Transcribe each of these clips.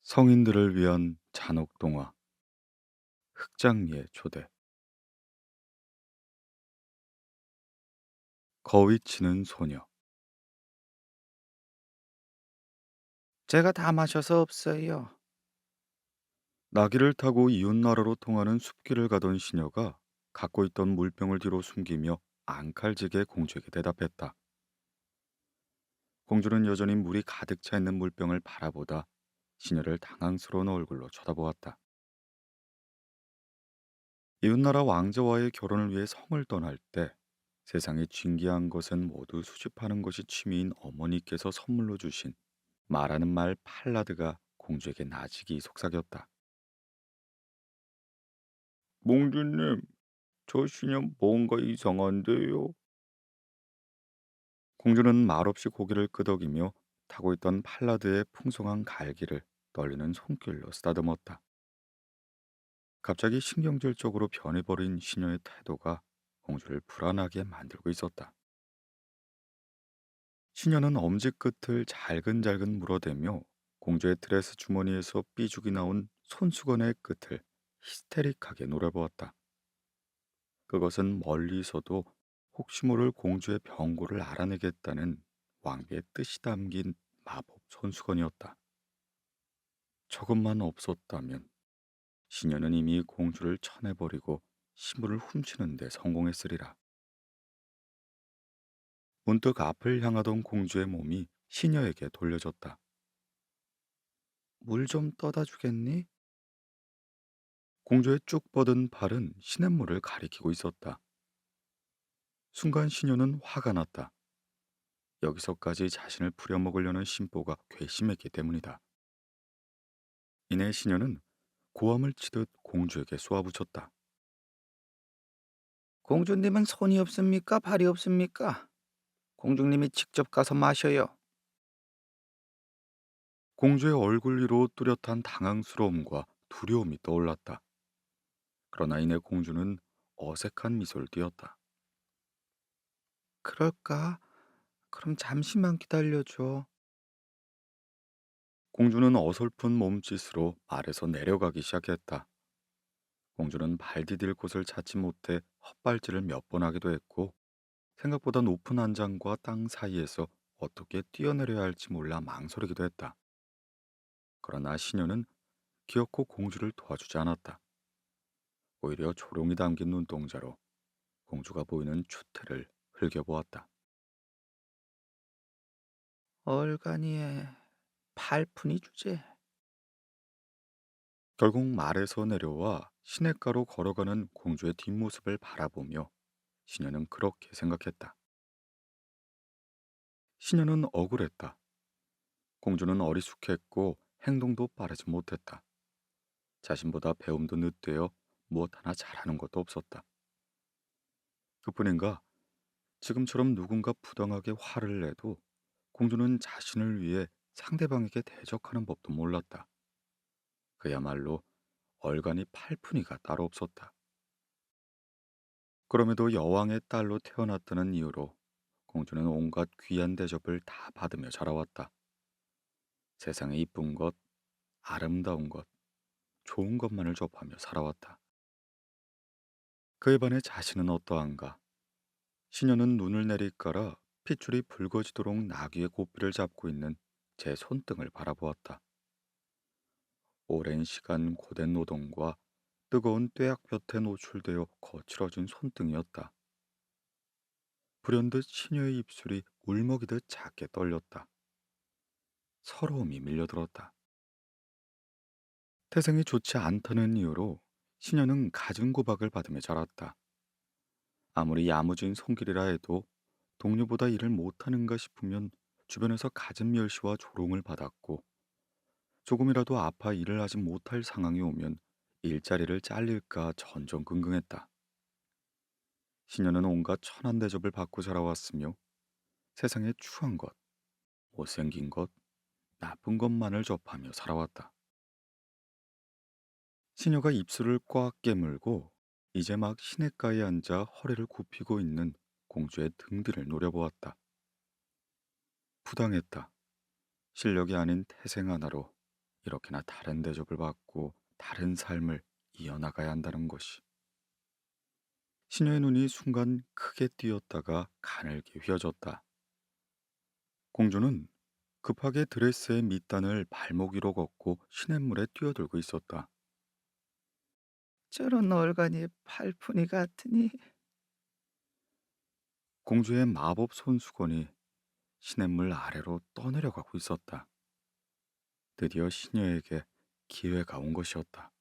성인들을 위한 잔혹 동화 흑장미의 초대. 거위 치는 소녀. 제가 다 마셔서 없어요. 나귀를 타고 이웃 나라로 통하는 숲길을 가던 시녀가 갖고 있던 물병을 뒤로 숨기며 앙칼지게 공주에게 대답했다. 공주는 여전히 물이 가득 차 있는 물병을 바라보다 시녀를 당황스러운 얼굴로 쳐다보았다. 이웃나라 왕자와의 결혼을 위해 성을 떠날 때 세상에 진귀한 것은 모두 수집하는 것이 취미인 어머니께서 선물로 주신 말하는 말 팔라드가 공주에게 나직이 속삭였다. 공주님, 저 시녀 뭔가 이상한데요. 공주는 말없이 고개를 끄덕이며 타고 있던 팔라드의 풍성한 갈기를 떨리는 손길로 쓰다듬었다. 갑자기 신경질적으로 변해버린 시녀의 태도가 공주를 불안하게 만들고 있었다. 시녀는 엄지끝을 잘근잘근 물어대며 공주의 드레스 주머니에서 삐죽이 나온 손수건의 끝을 히스테릭하게 노려보았다. 그것은 멀리서도 혹시 모를 공주의 병고를 알아내겠다는 왕비의 뜻이 담긴 마법 손수건이었다. 저것만 없었다면 시녀는 이미 공주를 쳐내버리고 신부를 훔치는 데 성공했으리라. 문득 앞을 향하던 공주의 몸이 시녀에게 돌려졌다. 물 좀 떠다 주겠니? 공주의 쭉 뻗은 팔은 시냇물을 가리키고 있었다. 순간 시녀는 화가 났다. 여기서까지 자신을 부려먹으려는 심보가 괘씸했기 때문이다. 이내 시녀는 고함을 치듯 공주에게 쏘아붙였다. 공주님은 손이 없습니까? 발이 없습니까? 공주님이 직접 가서 마셔요. 공주의 얼굴 위로 뚜렷한 당황스러움과 두려움이 떠올랐다. 그러나 이내 공주는 어색한 미소를 띄었다. 그럴까? 그럼 잠시만 기다려줘. 공주는 어설픈 몸짓으로 말에서 내려가기 시작했다. 공주는 발 디딜 곳을 찾지 못해 헛발질을 몇 번 하기도 했고 생각보다 높은 안장과 땅 사이에서 어떻게 뛰어내려야 할지 몰라 망설이기도 했다. 그러나 시녀는 기어코 공주를 도와주지 않았다. 오히려 조롱이 담긴 눈동자로 공주가 보이는 추태를 흘겨보았다. 얼간이에 팔푼이 주제. 결국 말에서 내려와 시냇가로 걸어가는 공주의 뒷모습을 바라보며 시녀는 그렇게 생각했다. 시녀는 억울했다. 공주는 어리숙했고 행동도 빠르지 못했다. 자신보다 배움도 늦되어 무엇 하나 잘하는 것도 없었다. 그뿐인가 지금처럼 누군가 부당하게 화를 내도 공주는 자신을 위해 상대방에게 대적하는 법도 몰랐다. 그야말로 얼간이 팔푼이가 따로 없었다. 그럼에도 여왕의 딸로 태어났다는 이유로 공주는 온갖 귀한 대접을 다 받으며 자라왔다. 세상에 이쁜 것, 아름다운 것, 좋은 것만을 접하며 살아왔다. 그에 반해 자신은 어떠한가? 시녀는 눈을 내리깔아 핏줄이 붉어지도록 나귀의 고삐를 잡고 있는 제 손등을 바라보았다. 오랜 시간 고된 노동과 뜨거운 뙤약볕에 노출되어 거칠어진 손등이었다. 불현듯 시녀의 입술이 울먹이듯 작게 떨렸다. 서러움이 밀려들었다. 태생이 좋지 않다는 이유로 시녀는 갖은 구박을 받으며 자랐다. 아무리 야무진 손길이라 해도 동료보다 일을 못하는가 싶으면 주변에서 갖은 멸시와 조롱을 받았고 조금이라도 아파 일을 하지 못할 상황이 오면 일자리를 잘릴까 전전긍긍했다. 시녀는 온갖 천한 대접을 받고 자라왔으며 세상에 추한 것, 못생긴 것, 나쁜 것만을 접하며 살아왔다. 시녀가 입술을 꽉 깨물고 이제 막 시냇가에 앉아 허리를 굽히고 있는 공주의 등 뒤를 노려보았다. 부당했다. 실력이 아닌 태생 하나로 이렇게나 다른 대접을 받고 다른 삶을 이어나가야 한다는 것이. 시녀의 눈이 순간 크게 띄었다가 가늘게 휘어졌다. 공주는 급하게 드레스의 밑단을 발목 위로 걷고 시냇물에 뛰어들고 있었다. 저런 얼간이 팔푼이 같으니. 공주의 마법 손수건이 시냇물 아래로 떠내려가고 있었다. 드디어 시녀에게 기회가 온 것이었다.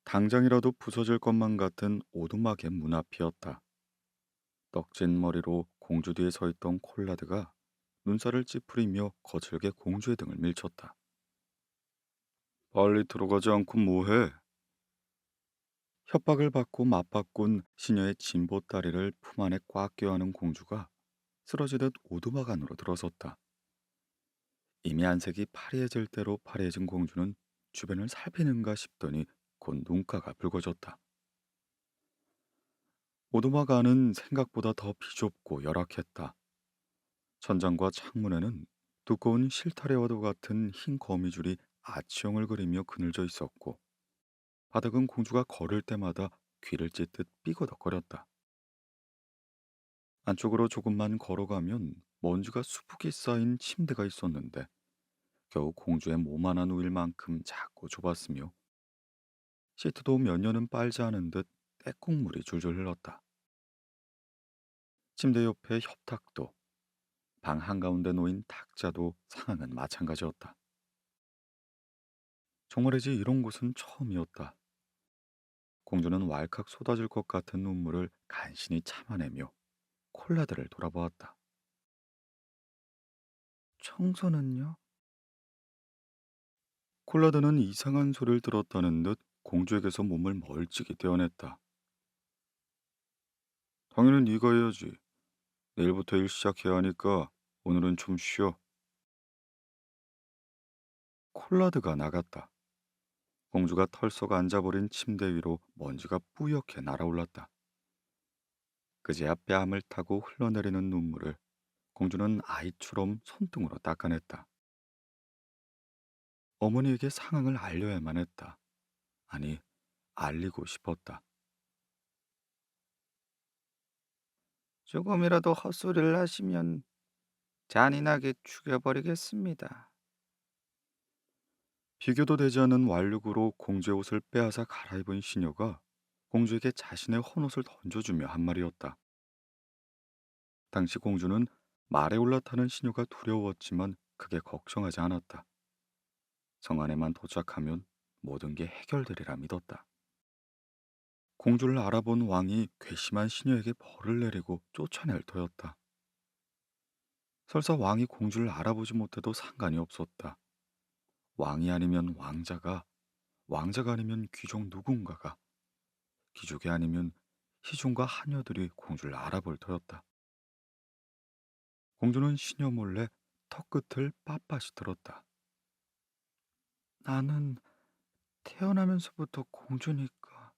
당장이라도 부서질 것만 같은 오두막의 문 앞이었다. 떡진 머리로 공주 뒤에 서 있던 콜라드가 눈살을 찌푸리며 거칠게 공주의 등을 밀쳤다. 빨리 들어가지 않고 뭐해? 협박을 받고 맞바꾼 시녀의 진보다리를 품 안에 꽉 껴안은 공주가 쓰러지듯 오두막 안으로 들어섰다. 이미 안색이 파리해질 대로 파리해진 공주는 주변을 살피는가 싶더니 곧 눈가가 붉어졌다. 오두막 안은 생각보다 더 비좁고 열악했다. 천장과 창문에는 두꺼운 실타래와도 같은 흰 거미줄이 아치형을 그리며 그늘져 있었고, 바닥은 공주가 걸을 때마다 귀를 찢듯 삐거덕거렸다. 안쪽으로 조금만 걸어가면 먼지가 수북이 쌓인 침대가 있었는데 겨우 공주의 몸 하나 누일 만큼 작고 좁았으며 시트도 몇 년은 빨지 않은 듯 때국물이 줄줄 흘렀다. 침대 옆에 협탁도, 방 한가운데 놓인 탁자도 상황은 마찬가지였다. 정말이지 이런 곳은 처음이었다. 공주는 왈칵 쏟아질 것 같은 눈물을 간신히 참아내며 콜라드를 돌아보았다. 청소는요? 콜라드는 이상한 소리를 들었다는 듯 공주에게서 몸을 멀찍이 떼어냈다. 당연히 네가 해야지. 내일부터 일 시작해야 하니까 오늘은 좀 쉬어. 콜라드가 나갔다. 공주가 털썩 앉아버린 침대 위로 먼지가 뿌옇게 날아올랐다. 그제야 뺨을 타고 흘러내리는 눈물을 공주는 아이처럼 손등으로 닦아냈다. 어머니에게 상황을 알려야만 했다. 아니, 알리고 싶었다. 조금이라도 헛소리를 하시면 잔인하게 죽여버리겠습니다. 비교도 되지 않는 완력으로 공주의 옷을 빼앗아 갈아입은 시녀가 공주에게 자신의 헌옷을 던져주며 한 말이었다. 당시 공주는 말에 올라타는 시녀가 두려웠지만 크게 걱정하지 않았다. 성 안에만 도착하면 모든 게 해결되리라 믿었다. 공주를 알아본 왕이 괘씸한 시녀에게 벌을 내리고 쫓아낼 터였다. 설사 왕이 공주를 알아보지 못해도 상관이 없었다. 왕이 아니면 왕자가, 왕자가 아니면 귀족 누군가가, 귀족이 아니면 시종과 하녀들이 공주를 알아볼 터였다. 공주는 시녀 몰래 턱끝을 빳빳이 들었다. 나는 태어나면서부터 공주니까.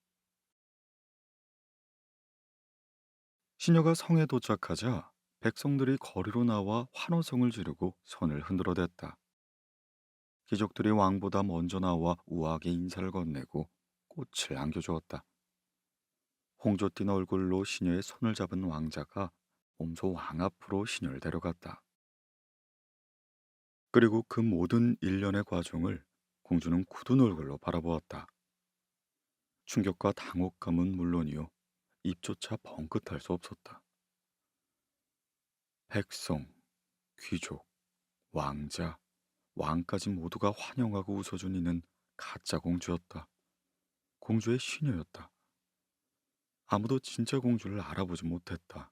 시녀가 성에 도착하자 백성들이 거리로 나와 환호성을 지르고 손을 흔들어댔다. 귀족들이 왕보다 먼저 나와 우아하게 인사를 건네고 꽃을 안겨주었다. 홍조 띤 얼굴로 시녀의 손을 잡은 왕자가 몸소 왕 앞으로 시녀를 데려갔다. 그리고 그 모든 일련의 과정을 공주는 굳은 얼굴로 바라보았다. 충격과 당혹감은 물론이요, 입조차 벙긋할 수 없었다. 백성, 귀족, 왕자, 왕까지 모두가 환영하고 웃어준 이는 가짜 공주였다. 공주의 시녀였다. 아무도 진짜 공주를 알아보지 못했다.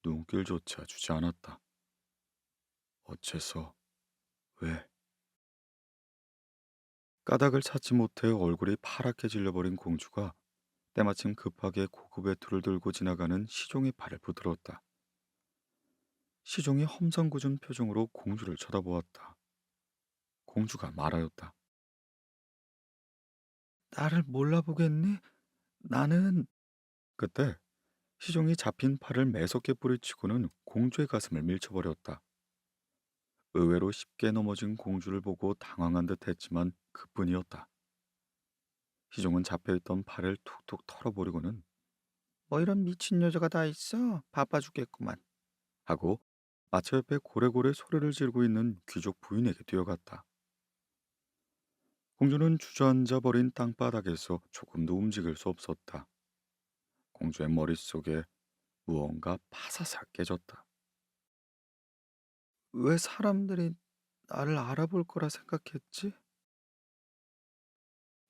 눈길조차 주지 않았다. 어째서, 왜? 까닭을 찾지 못해 얼굴이 파랗게 질려버린 공주가 때마침 급하게 고급 외투를 들고 지나가는 시종의 팔을 부들었다. 시종이 험상궂은 표정으로 공주를 쳐다보았다. 공주가 말하였다. 나를 몰라보겠니? 나는. 그때 시종이 잡힌 팔을 매섭게 뿌리치고는 공주의 가슴을 밀쳐버렸다. 의외로 쉽게 넘어진 공주를 보고 당황한 듯 했지만 그뿐이었다. 희종은 잡혀있던 팔을 툭툭 털어버리고는 뭐 이런 미친 여자가 다 있어? 바빠 죽겠구만. 하고 마차 옆에 고래고래 소리를 지르고 있는 귀족 부인에게 뛰어갔다. 공주는 주저앉아 버린 땅바닥에서 조금도 움직일 수 없었다. 공주의 머릿속에 무언가 파사삭 깨졌다. 왜 사람들이 나를 알아볼 거라 생각했지?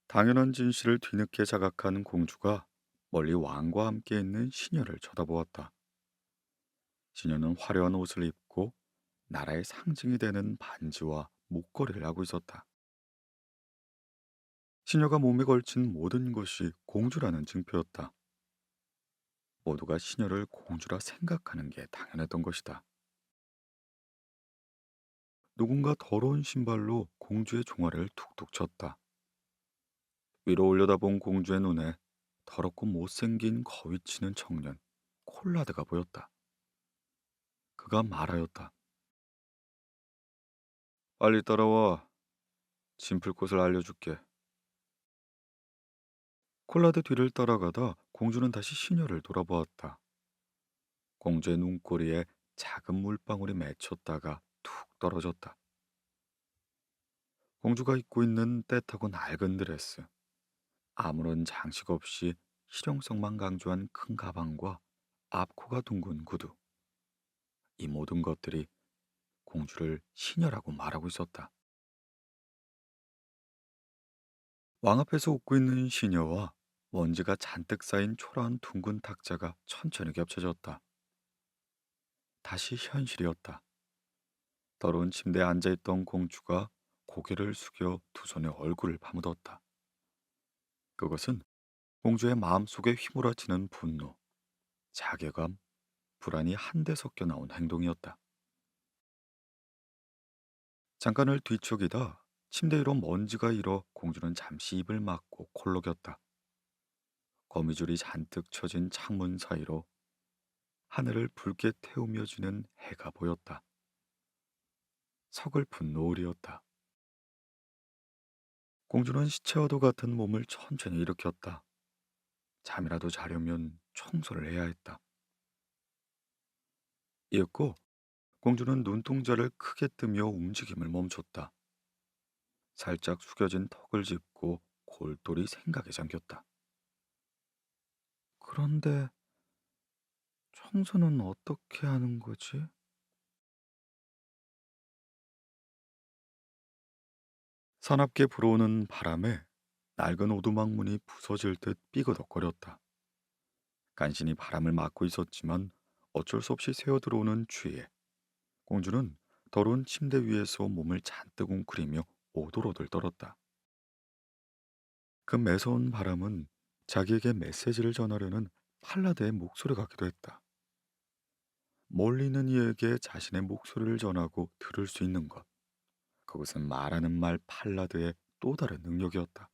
당연한 진실을 뒤늦게 자각한 공주가 멀리 왕과 함께 있는 시녀를 쳐다보았다. 시녀는 화려한 옷을 입고 나라의 상징이 되는 반지와 목걸이를 하고 있었다. 시녀가 몸에 걸친 모든 것이 공주라는 증표였다. 모두가 시녀를 공주라 생각하는 게 당연했던 것이다. 누군가 더러운 신발로 공주의 종아리를 툭툭 쳤다. 위로 올려다본 공주의 눈에 더럽고 못생긴 거위치는 청년 콜라드가 보였다. 그가 말하였다. 빨리 따라와. 진풀 곳을 알려줄게. 콜라드 뒤를 따라가다 공주는 다시 시녀를 돌아보았다. 공주의 눈꼬리에 작은 물방울이 맺혔다가 툭 떨어졌다. 공주가 입고 있는 때타고 낡은 드레스, 아무런 장식 없이 실용성만 강조한 큰 가방과 앞코가 둥근 구두. 이 모든 것들이 공주를 시녀라고 말하고 있었다. 왕 앞에서 웃고 있는 시녀와 먼지가 잔뜩 쌓인 초라한 둥근 탁자가 천천히 겹쳐졌다. 다시 현실이었다. 더러운 침대에 앉아있던 공주가 고개를 숙여 두 손에 얼굴을 파묻었다. 그것은 공주의 마음속에 휘몰아치는 분노, 자괴감, 불안이 한데 섞여 나온 행동이었다. 잠깐을 뒤척이다 침대 위로 먼지가 일어 공주는 잠시 입을 막고 콜록였다. 거미줄이 잔뜩 쳐진 창문 사이로 하늘을 붉게 태우며 지는 해가 보였다. 서글픈 노을이었다. 공주는 시체와도 같은 몸을 천천히 일으켰다. 잠이라도 자려면 청소를 해야 했다. 이윽고 공주는 눈동자를 크게 뜨며 움직임을 멈췄다. 살짝 숙여진 턱을 짚고 골똘히 생각에 잠겼다. 그런데 청소는 어떻게 하는 거지? 사납게 불어오는 바람에 낡은 오두막문이 부서질 듯 삐그덕거렸다. 간신히 바람을 막고 있었지만 어쩔 수 없이 새어 들어오는 추위에 공주는 더러운 침대 위에서 몸을 잔뜩 웅크리며 오돌오돌 떨었다. 그 매서운 바람은 자기에게 메시지를 전하려는 팔라드의 목소리 같기도 했다. 멀리 있는 이에게 자신의 목소리를 전하고 들을 수 있는 것. 그것은 말하는 말 팔라드의 또 다른 능력이었다.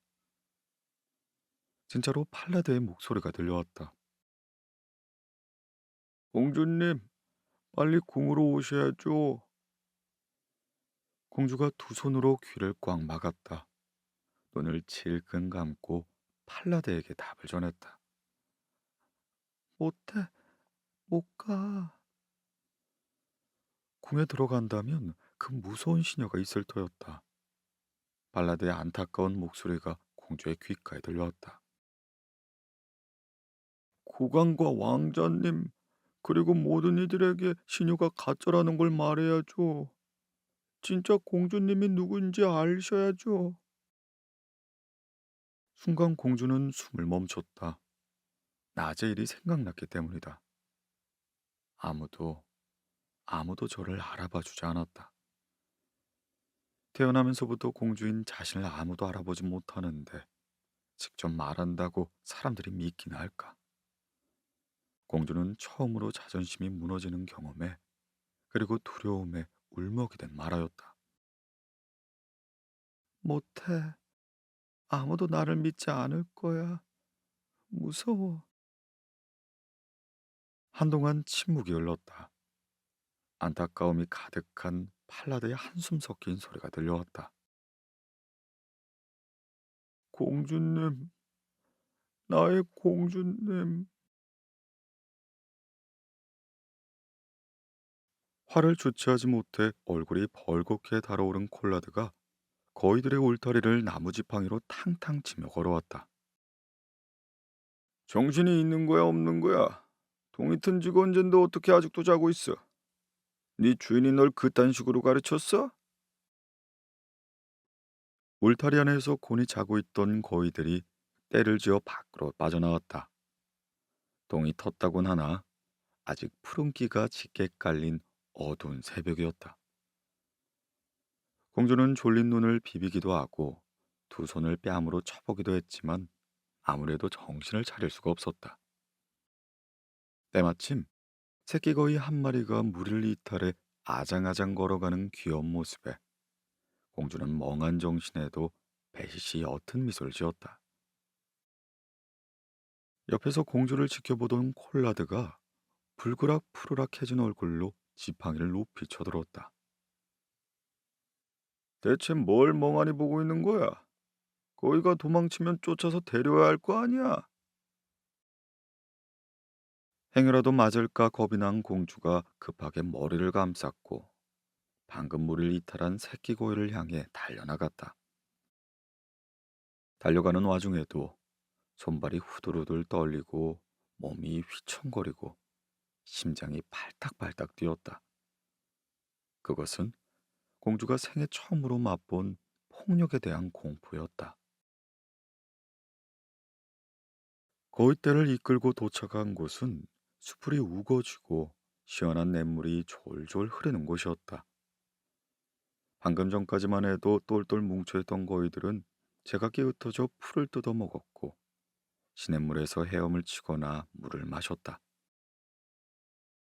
진짜로 팔라드의 목소리가 들려왔다. 공주님, 빨리 궁으로 오셔야죠. 공주가 두 손으로 귀를 꽉 막았다. 눈을 질끈 감고 팔라드에게 답을 전했다. 못해, 못 가. 궁에 들어간다면 그 무서운 시녀가 있을 터였다. 발라드의 안타까운 목소리가 공주의 귓가에 들려왔다. 국왕과 왕자님, 그리고 모든 이들에게 시녀가 가짜라는 걸 말해야죠. 진짜 공주님이 누군지 아셔야죠. 순간 공주는 숨을 멈췄다. 낮의 일이 생각났기 때문이다. 아무도, 아무도 저를 알아봐 주지 않았다. 태어나면서부터 공주인 자신을 아무도 알아보지 못하는데 직접 말한다고 사람들이 믿기나 할까? 공주는 처음으로 자존심이 무너지는 경험에 그리고 두려움에 울먹이듯 말하였다. 못해. 아무도 나를 믿지 않을 거야. 무서워. 한동안 침묵이 흘렀다. 안타까움이 가득한 팔라드의 한숨 섞인 소리가 들려왔다. 공주님, 나의 공주님. 화를 주체하지 못해 얼굴이 벌겋게 달아오른 콜라드가 거위들의 울타리를 나무지팡이로 탕탕 치며 걸어왔다. 정신이 있는 거야, 없는 거야? 동이 튼 지가 언젠데 어떻게 아직도 자고 있어? 네 주인이 널 그딴 식으로 가르쳤어? 울타리 안에서 곤히 자고 있던 거위들이 떼를 지어 밖으로 빠져나왔다. 동이 텄다곤 하나 아직 푸른기가 짙게 깔린 어두운 새벽이었다. 공주는 졸린 눈을 비비기도 하고 두 손을 뺨으로 쳐보기도 했지만 아무래도 정신을 차릴 수가 없었다. 때마침 새끼 거위 한 마리가 무리를 이탈해 아장아장 걸어가는 귀여운 모습에 공주는 멍한 정신에도 배시시 옅은 미소를 지었다. 옆에서 공주를 지켜보던 콜라드가 불그락 푸르락해진 얼굴로 지팡이를 높이 쳐들었다. 대체 뭘 멍하니 보고 있는 거야? 거위가 도망치면 쫓아서 데려야 할 거 아니야? 행여라도 맞을까 겁이 난 공주가 급하게 머리를 감쌌고 방금 물을 이탈한 새끼 고기를 향해 달려나갔다. 달려가는 와중에도 손발이 후들후들 떨리고 몸이 휘청거리고 심장이 팔딱팔딱 뛰었다. 그것은 공주가 생애 처음으로 맛본 폭력에 대한 공포였다. 거위떼를 이끌고 도착한 곳은 수풀이 우거지고 시원한 냇물이 졸졸 흐르는 곳이었다. 방금 전까지만 해도 똘똘 뭉쳐있던 거위들은 제각기 흩어져 풀을 뜯어 먹었고 시냇물에서 헤엄을 치거나 물을 마셨다.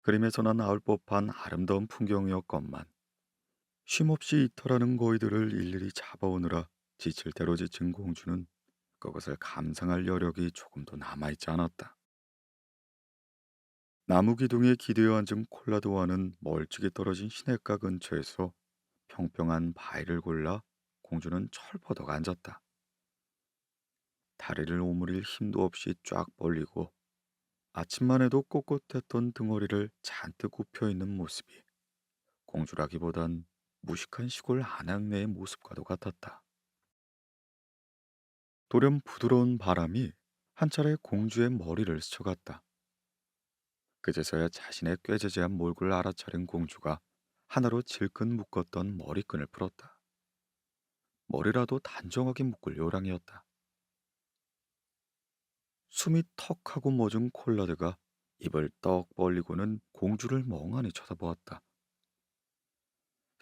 그림에서나 나올 법한 아름다운 풍경이었건만 쉼없이 이탈하는 거위들을 일일이 잡아오느라 지칠 대로 지친 공주는 그것을 감상할 여력이 조금도 남아있지 않았다. 나무 기둥에 기대어 앉은 콜라드와는 멀찍이 떨어진 시냇가 근처에서 평평한 바위를 골라 공주는 철퍼덕 앉았다. 다리를 오므릴 힘도 없이 쫙 벌리고 아침만 해도 꼿꼿했던 등허리를 잔뜩 굽혀 있는 모습이 공주라기보단 무식한 시골 아낙네의 모습과도 같았다. 돌연 부드러운 바람이 한 차례 공주의 머리를 스쳐갔다. 그제서야 자신의 꾀지지한 몰골을 알아차린 공주가 하나로 질끈 묶었던 머리끈을 풀었다. 머리라도 단정하게 묶을 요량이었다. 숨이 턱하고 멎은 콜라드가 입을 떡 벌리고는 공주를 멍하니 쳐다보았다.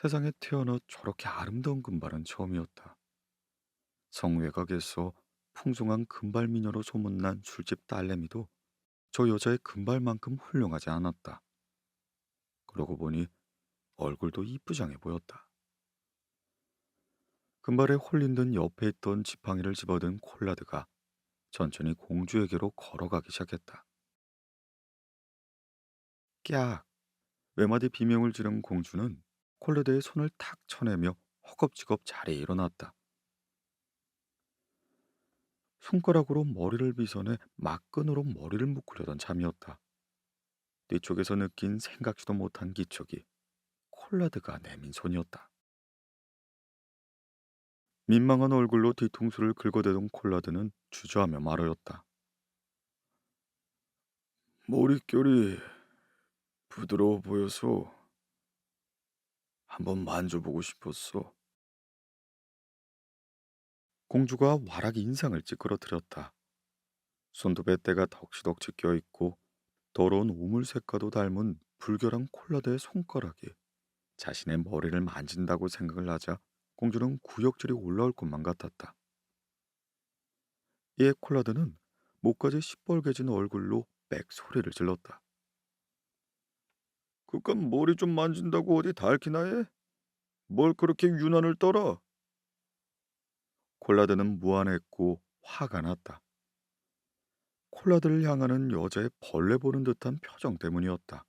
세상에 태어나 저렇게 아름다운 금발은 처음이었다. 성외곽에서 풍성한 금발 미녀로 소문난 술집 딸내미도 저 여자의 금발만큼 훌륭하지 않았다. 그러고 보니 얼굴도 이쁘장해 보였다. 금발에 홀린 듯 옆에 있던 지팡이를 집어든 콜라드가 천천히 공주에게로 걸어가기 시작했다. 깍! 외마디 비명을 지른 공주는 콜라드의 손을 탁 쳐내며 허겁지겁 자리에 일어났다. 손가락으로 머리를 빗어내 막끈으로 머리를 묶으려던 참이었다. 뒤쪽에서 느낀 생각지도 못한 기척이 콜라드가 내민 손이었다. 민망한 얼굴로 뒤통수를 긁어대던 콜라드는 주저하며 말하였다. 머릿결이 부드러워 보여서 한번 만져보고 싶었어. 공주가 와락 인상을 찌그러뜨렸다. 손톱에 때가 덕시덕시 껴있고 더러운 우물새과도 닮은 불결한 콜라드의 손가락이 자신의 머리를 만진다고 생각을 하자 공주는 구역질이 올라올 것만 같았다. 이에 콜라드는 목까지 시뻘개진 얼굴로 빽 소리를 질렀다. 그깟 머리 좀 만진다고 어디 닳기나 해? 뭘 그렇게 유난을 떨어? 콜라드는 무안했고 화가 났다. 콜라드를 향하는 여자의 벌레 보는 듯한 표정 때문이었다.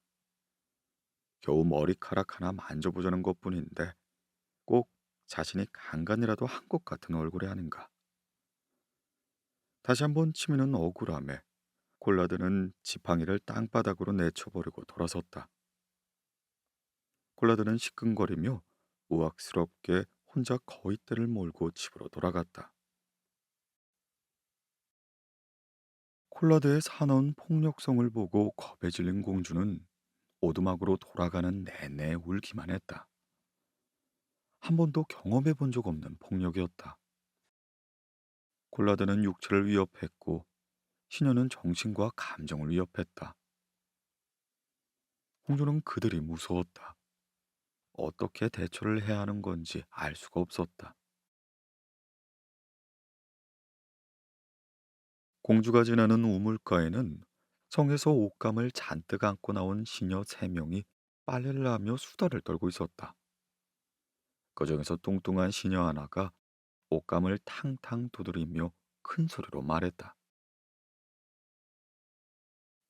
겨우 머리카락 하나 만져보자는 것뿐인데 꼭 자신이 강간이라도 한 것 같은 얼굴이 아닌가. 다시 한번 치미는 억울함에 콜라드는 지팡이를 땅바닥으로 내쳐버리고 돌아섰다. 콜라드는 시큰거리며 우악스럽게 혼자 거위떼를 몰고 집으로 돌아갔다. 콜라드의 사나운 폭력성을 보고 겁에 질린 공주는 오두막으로 돌아가는 내내 울기만 했다. 한 번도 경험해 본 적 없는 폭력이었다. 콜라드는 육체를 위협했고 시녀는 정신과 감정을 위협했다. 공주는 그들이 무서웠다. 어떻게 대처를 해야 하는 건지 알 수가 없었다. 공주가 지나는 우물가에는 성에서 옷감을 잔뜩 안고 나온 시녀 3명이 빨래를 하며 수다를 떨고 있었다. 그중에서 뚱뚱한 시녀 하나가 옷감을 탕탕 두드리며 큰 소리로 말했다.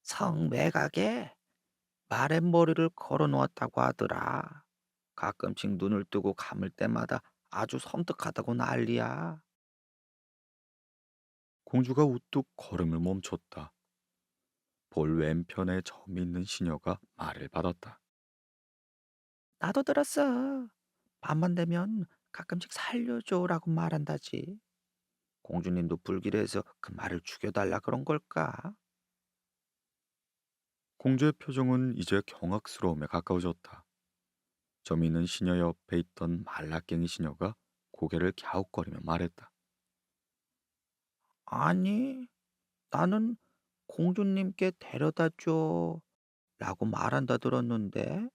성 매각에 마랫머리를 걸어 놓았다고 하더라. 가끔씩 눈을 뜨고 감을 때마다 아주 섬뜩하다고 난리야. 공주가 우뚝 걸음을 멈췄다. 볼 왼편에 점이 있는 시녀가 말을 받았다. 나도 들었어. 밤만 되면 가끔씩 살려줘라고 말한다지. 공주님도 불길해서 그 말을 죽여달라 그런 걸까? 공주의 표정은 이제 경악스러움에 가까워졌다. 점 있는 시녀 옆에 있던 말라깽이 시녀가 고개를 갸웃거리며 말했다. 아니, 나는 공주님께 데려다 줘 라고 말한다 들었는데.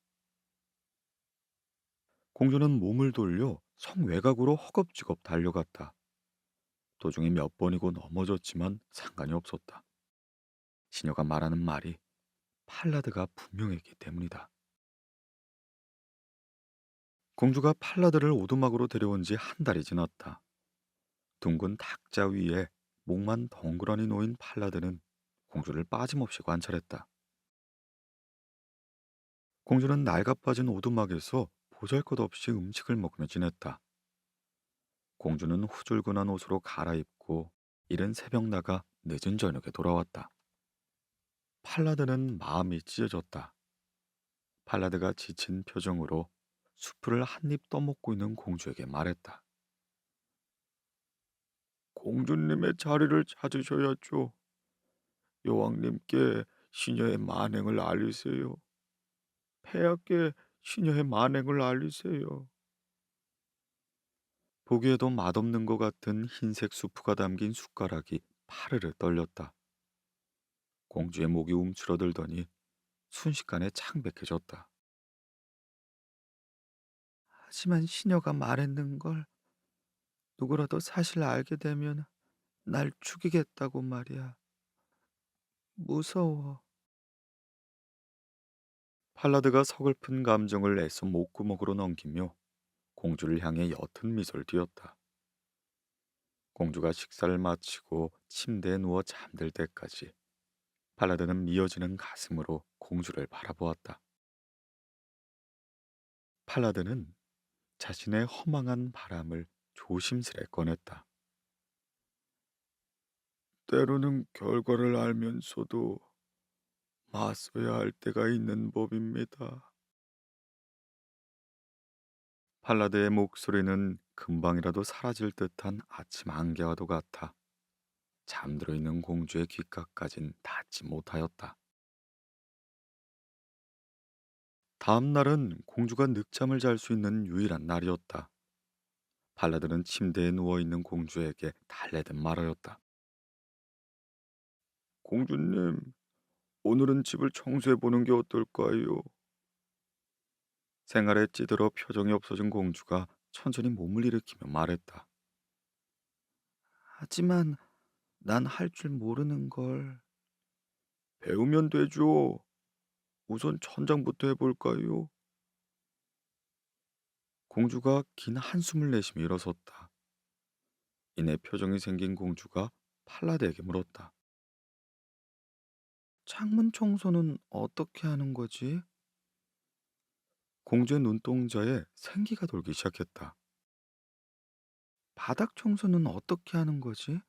공주는 몸을 돌려 성 외곽으로 허겁지겁 달려갔다. 도중에 몇 번이고 넘어졌지만 상관이 없었다. 시녀가 말하는 말이 팔라드가 분명했기 때문이다. 공주가 팔라드를 오두막으로 데려온 지 한 달이 지났다. 둥근 탁자 위에 목만 덩그러니 놓인 팔라드는 공주를 빠짐없이 관찰했다. 공주는 낡아빠진 오두막에서 보잘것없이 음식을 먹으며 지냈다. 공주는 후줄근한 옷으로 갈아입고 이른 새벽 나가 늦은 저녁에 돌아왔다. 팔라드는 마음이 찢어졌다. 팔라드가 지친 표정으로 수프를 한 입 떠먹고 있는 공주에게 말했다. 공주님의 자리를 찾으셔야죠. 여왕님께 시녀의 만행을 알리세요. 폐하께 시녀의 만행을 알리세요. 보기에도 맛없는 것 같은 흰색 수프가 담긴 숟가락이 파르르 떨렸다. 공주의 목이 움츠러들더니 순식간에 창백해졌다. 하지만 시녀가 말했는 걸 누구라도 사실 알게 되면 날 죽이겠다고 말이야. 무서워. 팔라드가 서글픈 감정을 애써 목구멍으로 넘기며 공주를 향해 옅은 미소를 띄었다. 공주가 식사를 마치고 침대에 누워 잠들 때까지 팔라드는 미어지는 가슴으로 공주를 바라보았다. 팔라드는 자신의 허망한 바람을 조심스레 꺼냈다. 때로는 결과를 알면서도 맞서야 할 때가 있는 법입니다. 팔라드의 목소리는 금방이라도 사라질 듯한 아침 안개와도 같아 잠들어 있는 공주의 귓가까진 닿지 못하였다. 다음 날은 공주가 늦잠을 잘 수 있는 유일한 날이었다. 팔라드는 침대에 누워 있는 공주에게 달래듯 말하였다. 공주님, 오늘은 집을 청소해 보는 게 어떨까요? 생활에 찌들어 표정이 없어진 공주가 천천히 몸을 일으키며 말했다. 하지만 난 할 줄 모르는 걸. 배우면 되죠. 우선 천장부터 해볼까요? 공주가 긴 한숨을 내쉬며 일어섰다. 이내 표정이 생긴 공주가 팔라드에게 물었다. 창문 청소는 어떻게 하는 거지? 공주의 눈동자에 생기가 돌기 시작했다. 바닥 청소는 어떻게 하는 거지?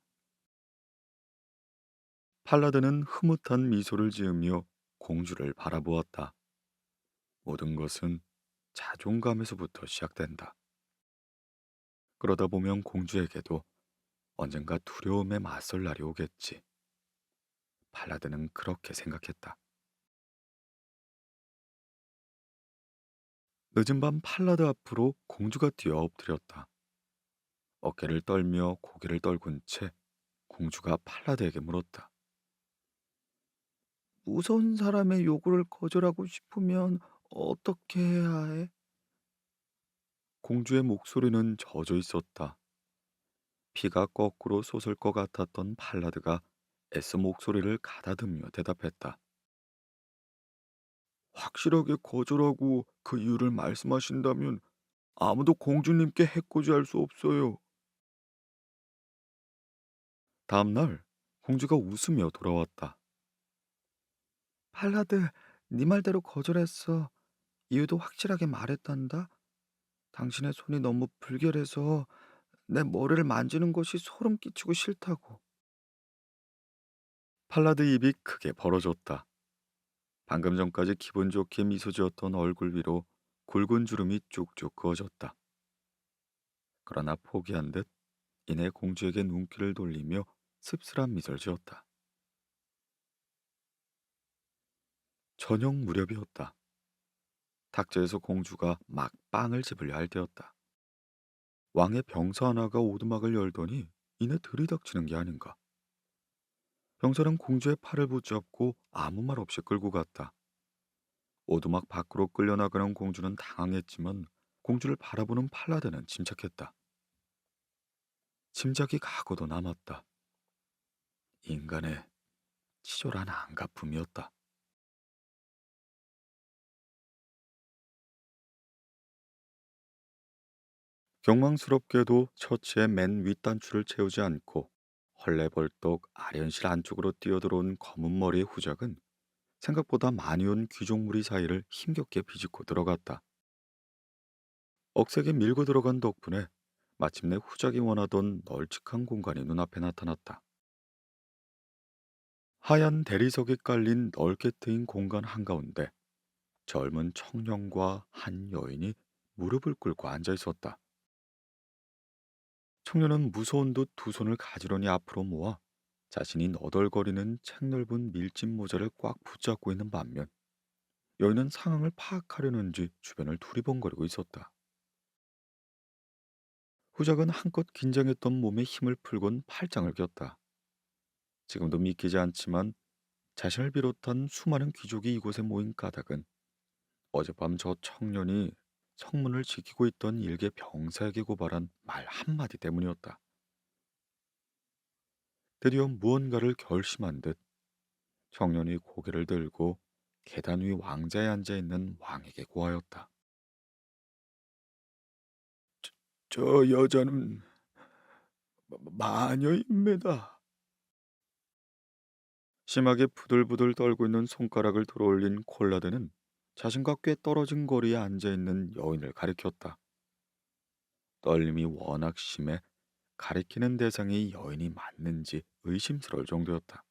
팔라드는 흐뭇한 미소를 지으며 공주를 바라보았다. 모든 것은 자존감에서부터 시작된다. 그러다 보면 공주에게도 언젠가 두려움에 맞설 날이 오겠지. 팔라드는 그렇게 생각했다. 늦은 밤 팔라드 앞으로 공주가 뛰어 엎드렸다. 어깨를 떨며 고개를 떨군 채 공주가 팔라드에게 물었다. 무서운 사람의 요구를 거절하고 싶으면 어떻게 해야 해? 공주의 목소리는 젖어 있었다. 피가 거꾸로 솟을 것 같았던 팔라드가 애써 목소리를 가다듬며 대답했다. 확실하게 거절하고 그 이유를 말씀하신다면 아무도 공주님께 해코지할 수 없어요. 다음 날 공주가 웃으며 돌아왔다. 팔라드, 네 말대로 거절했어. 이유도 확실하게 말했단다. 당신의 손이 너무 불결해서 내 머리를 만지는 것이 소름 끼치고 싫다고. 팔라드 입이 크게 벌어졌다. 방금 전까지 기분 좋게 미소 지었던 얼굴 위로 굵은 주름이 쭉쭉 그어졌다. 그러나 포기한 듯 이내 공주에게 눈길을 돌리며 씁쓸한 미소를 지었다. 저녁 무렵이었다. 탁자에서 공주가 막 빵을 집으려 할 때였다. 왕의 병사 하나가 오두막을 열더니 이내 들이닥치는 게 아닌가. 병사는 공주의 팔을 붙잡고 아무 말 없이 끌고 갔다. 오두막 밖으로 끌려나가는 공주는 당황했지만 공주를 바라보는 팔라드는 침착했다. 짐작이 가고도 남았다. 인간의 치졸한 안갚음이었다. 경망스럽게도 처치의 맨 윗단추를 채우지 않고 헐레벌떡 아련실 안쪽으로 뛰어들어온 검은 머리의 후작은 생각보다 많이 온 귀족 무리 사이를 힘겹게 비집고 들어갔다. 억세게 밀고 들어간 덕분에 마침내 후작이 원하던 널찍한 공간이 눈앞에 나타났다. 하얀 대리석이 깔린 넓게 트인 공간 한가운데 젊은 청년과 한 여인이 무릎을 꿇고 앉아 있었다. 청년은 무서운 듯 두 손을 가지런히 앞으로 모아 자신이 너덜거리는 책넓은 밀짚 모자를 꽉 붙잡고 있는 반면 여인은 상황을 파악하려는지 주변을 두리번거리고 있었다. 후작은 한껏 긴장했던 몸에 힘을 풀곤 팔짱을 꼈다. 지금도 믿기지 않지만 자신을 비롯한 수많은 귀족이 이곳에 모인 까닭은 어젯밤 저 청년이 성문을 지키고 있던 일개 병사에게 고발한 말 한마디 때문이었다. 드디어 무언가를 결심한 듯 청년이 고개를 들고 계단 위 왕자에 앉아 있는 왕에게 고하였다. 저 여자는 마녀입니다. 심하게 부들부들 떨고 있는 손가락을 들어올린 콜라드는 자신과 꽤 떨어진 거리에 앉아 있는 여인을 가리켰다. 떨림이 워낙 심해 가리키는 대상이 여인이 맞는지 의심스러울 정도였다.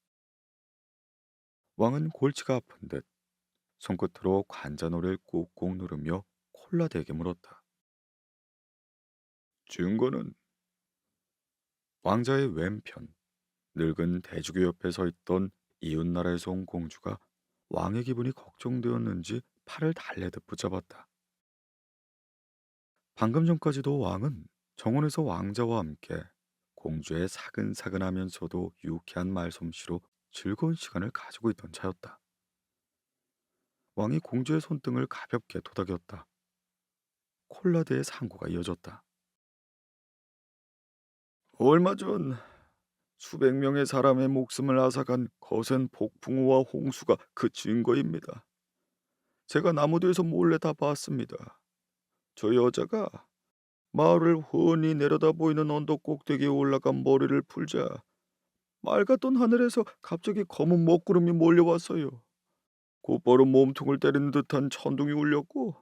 왕은 골치가 아픈 듯 손끝으로 관자놀이를 꾹꾹 누르며 콜라드에게 물었다. 증거는 왕자의 왼편 늙은 대주교 옆에 서 있던 이웃나라에서 온 공주가 왕의 기분이 걱정되었는지 팔을 달래듯 붙잡았다. 방금 전까지도 왕은 정원에서 왕자와 함께 공주의 사근사근하면서도 유쾌한 말솜씨로 즐거운 시간을 가지고 있던 차였다. 왕이 공주의 손등을 가볍게 토닥였다. 콜라드의 상고가 이어졌다. 얼마 전 수백 명의 사람의 목숨을 앗아간 거센 폭풍우와 홍수가 그 증거입니다. 제가 나무 뒤에서 몰래 다 봤습니다. 저 여자가 마을을 훤히 내려다 보이는 언덕 꼭대기에 올라가 머리를 풀자 맑았던 하늘에서 갑자기 검은 먹구름이 몰려왔어요. 곧바로 몸통을 때리는 듯한 천둥이 울렸고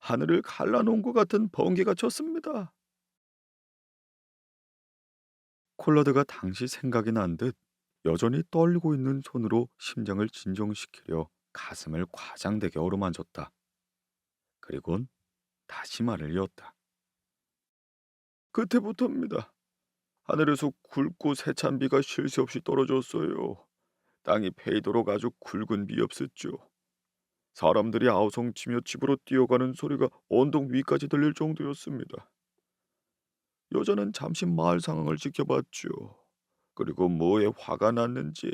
하늘을 갈라놓은 것 같은 번개가 쳤습니다. 콜라드가 당시 생각이 난 듯 여전히 떨리고 있는 손으로 심장을 진정시키려 가슴을 과장되게 어루만졌다. 그리곤 다시 말을 이었다. 그때부터입니다. 하늘에서 굵고 세찬 비가 쉴 새 없이 떨어졌어요. 땅이 패이도록 아주 굵은 비였었죠. 사람들이 아우성치며 집으로 뛰어가는 소리가 언덕 위까지 들릴 정도였습니다. 여자는 잠시 마을 상황을 지켜봤죠. 그리고 뭐에 화가 났는지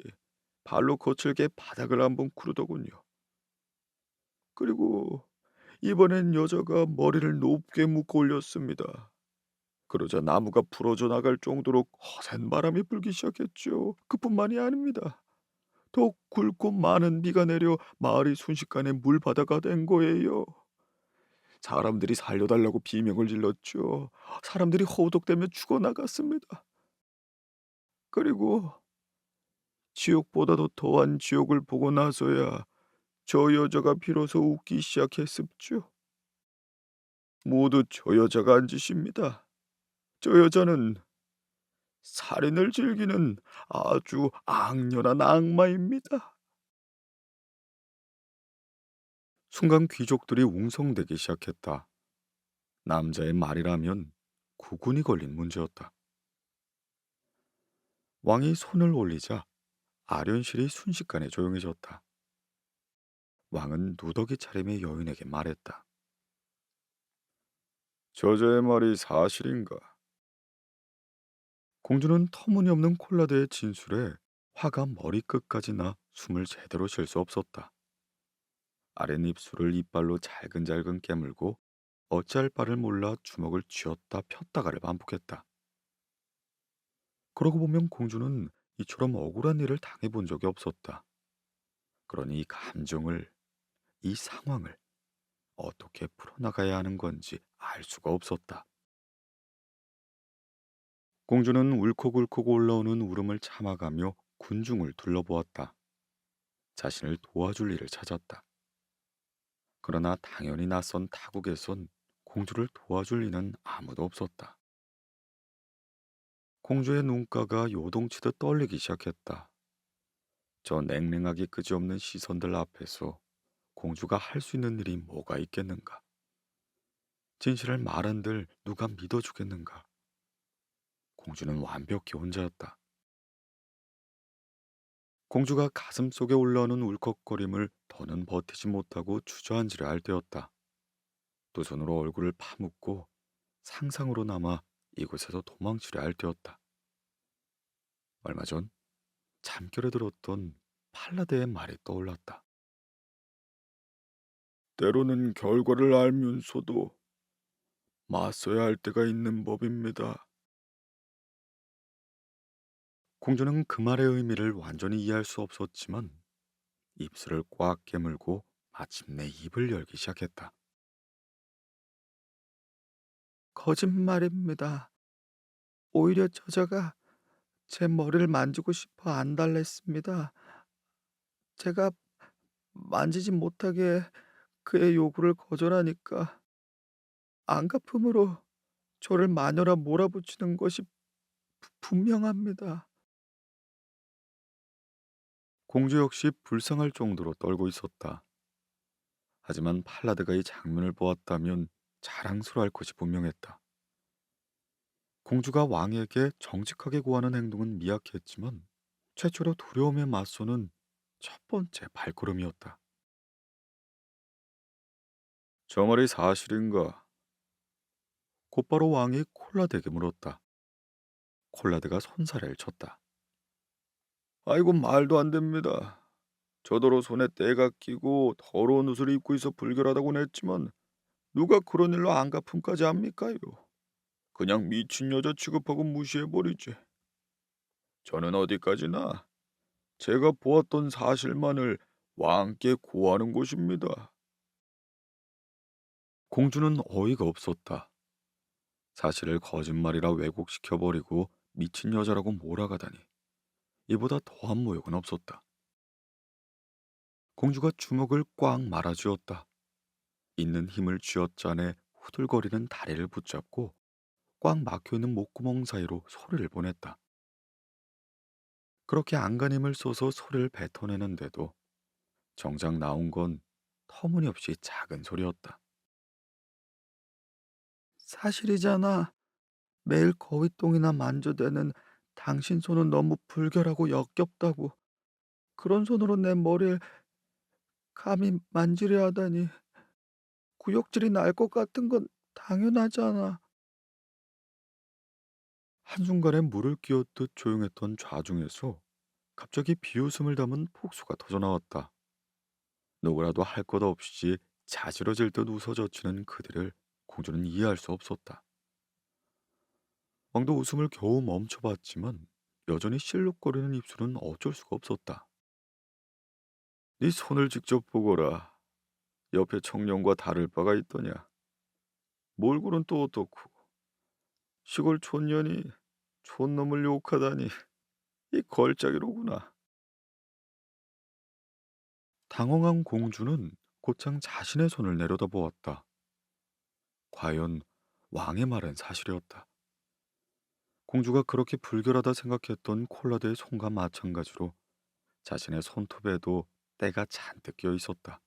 발로 거칠게 바닥을 한번 구르더군요. 그리고 이번엔 여자가 머리를 높게 묶어 올렸습니다. 그러자 나무가 부러져 나갈 정도로 거센 바람이 불기 시작했죠. 그뿐만이 아닙니다. 더 굵고 많은 비가 내려 마을이 순식간에 물바다가 된 거예요. 사람들이 살려달라고 비명을 질렀죠. 사람들이 허우적대며 죽어나갔습니다. 그리고 지옥보다도 더한 지옥을 보고 나서야 저 여자가 비로소 웃기 시작했습죠. 모두 저 여자가 한 짓입니다. 저 여자는 살인을 즐기는 아주 악랄한 악마입니다. 순간 귀족들이 웅성대기 시작했다. 남자의 말이라면 구군이 걸린 문제였다. 왕이 손을 올리자 아련실이 순식간에 조용해졌다. 왕은 누더기 차림의 여인에게 말했다. 저자의 말이 사실인가? 공주는 터무니없는 콜라드의 진술에 화가 머리끝까지 나 숨을 제대로 쉴 수 없었다. 아랫입술을 이빨로 잘근잘근 깨물고 어찌할 바를 몰라 주먹을 쥐었다 폈다가를 반복했다. 그러고 보면 공주는 이처럼 억울한 일을 당해본 적이 없었다. 그러니 이 감정을, 이 상황을 어떻게 풀어나가야 하는 건지 알 수가 없었다. 공주는 울컥울컥 올라오는 울음을 참아가며 군중을 둘러보았다. 자신을 도와줄 일을 찾았다. 그러나 당연히 낯선 타국에선 공주를 도와줄 이는 아무도 없었다. 공주의 눈가가 요동치듯 떨리기 시작했다. 저 냉랭하기 그지없는 시선들 앞에서 공주가 할 수 있는 일이 뭐가 있겠는가? 진실을 말한들 누가 믿어주겠는가? 공주는 완벽히 혼자였다. 공주가 가슴속에 올라오는 울컥거림을 더는 버티지 못하고 주저앉으려 할 때였다. 두 손으로 얼굴을 파묻고 상상으로 남아 이곳에서 도망치려 할 때였다. 얼마 전 잠결에 들었던 팔라드의 말이 떠올랐다. 때로는 결과를 알면서도 맞서야 할 때가 있는 법입니다. 공주는 그 말의 의미를 완전히 이해할 수 없었지만 입술을 꽉 깨물고 마침내 입을 열기 시작했다. 거짓말입니다. 오히려 저자가 제 머리를 만지고 싶어 안달냈습니다. 제가 만지지 못하게 그의 요구를 거절하니까 안갚음으로 저를 마녀라 몰아붙이는 것이 분명합니다. 공주 역시 불쌍할 정도로 떨고 있었다. 하지만 팔라드가 이 장면을 보았다면 자랑스러워할 것이 분명했다. 공주가 왕에게 정직하게 구하는 행동은 미약했지만 최초로 두려움에 맞서는 첫 번째 발걸음이었다. 저 말이 사실인가? 곧바로 왕이 콜라드에게 물었다. 콜라드가 손사래를 쳤다. 아이고 말도 안 됩니다. 저더러 손에 때가 끼고 더러운 옷을 입고 있어 불결하다고는 했지만 누가 그런 일로 안갚음까지 합니까요? 그냥 미친 여자 취급하고 무시해버리지. 저는 어디까지나 제가 보았던 사실만을 왕께 고하는 것입니다. 공주는 어이가 없었다. 사실을 거짓말이라 왜곡시켜버리고 미친 여자라고 몰아가다니. 이보다 더한 모욕은 없었다. 공주가 주먹을 꽉 말아쥐었다. 있는 힘을 쥐어짜내 후들거리는 다리를 붙잡고 꽉 막혀있는 목구멍 사이로 소리를 보냈다. 그렇게 안간힘을 써서 소리를 뱉어내는데도 정작 나온 건 터무니없이 작은 소리였다. 사실이잖아. 매일 거위똥이나 만져대는 당신 손은 너무 불결하고 역겹다고. 그런 손으로 내 머리를 감히 만지려 하다니. 구역질이 날 것 같은 건 당연하잖아. 한순간에 물을 끼얹듯 조용했던 좌중에서 갑자기 비웃음을 담은 폭소가 터져나왔다. 누구라도 할 것 없이 자지러질 듯 웃어젖히는 그들을 공주는 이해할 수 없었다. 왕도 웃음을 겨우 멈춰봤지만 여전히 실룩거리는 입술은 어쩔 수가 없었다. 네 손을 직접 보거라. 옆에 청년과 다를 바가 있더냐. 몰골은 또 어떻고. 시골 촌년이 촌놈을 욕하다니. 이 걸작이로구나. 당황한 공주는 곧장 자신의 손을 내려다보았다. 과연 왕의 말은 사실이었다. 공주가 그렇게 불결하다 생각했던 콜라드의 손과 마찬가지로 자신의 손톱에도 때가 잔뜩 끼어 있었다.